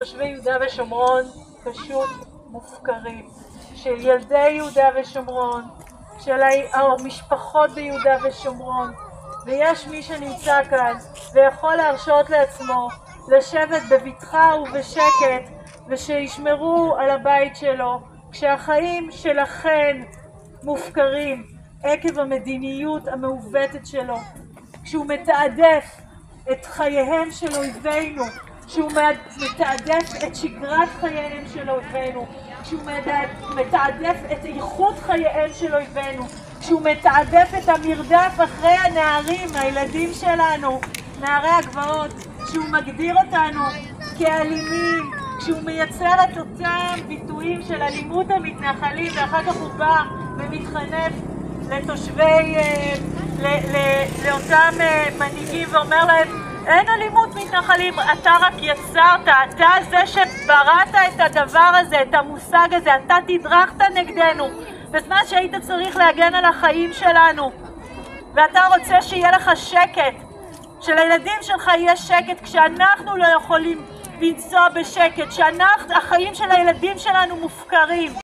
תושבי יהודה ושומרון פשוט מופקרים, של ילדי יהודה ושומרון, של המשפחות ביהודה ושומרון, ויש מי שנמצא כאן ויכול להרשות לעצמו לשבת בבטחה ובשקט ושישמרו על הבית שלו, כשהחיים שלכן מופקרים עקב המדיניות המעוותת שלו, כשהוא מתעדף את חייהם של אויבינו, כשהוא מתעדף את שגרת חייהם של אויבינו, כשהוא מתעדף את איכות חייהם של אויבינו, כשהוא מתעדף את המרדף אחרי הנערים, הילדים שלנו, נערי הגבעות, כשהוא מגדיר אותנו כאלימים, כשהוא מייצר את אותם ביטויים של אלימות המתנחלים, ואחר כך הוא בא ומתחנף לתושבי, לאותם מנהיגים ואומר להם, אין אלימות מתנחלים, אתה רק יצרת, אתה זה שבראת את הדבר הזה, את המושג הזה, אתה תדרכת נגדנו בזמן שהיית צריך להגן על החיים שלנו, ואתה רוצה שיהיה לך שקט, שלילדים שלך יהיה שקט כשאנחנו לא יכולים לנסוע בשקט, שהחיים של הילדים שלנו מופקרים.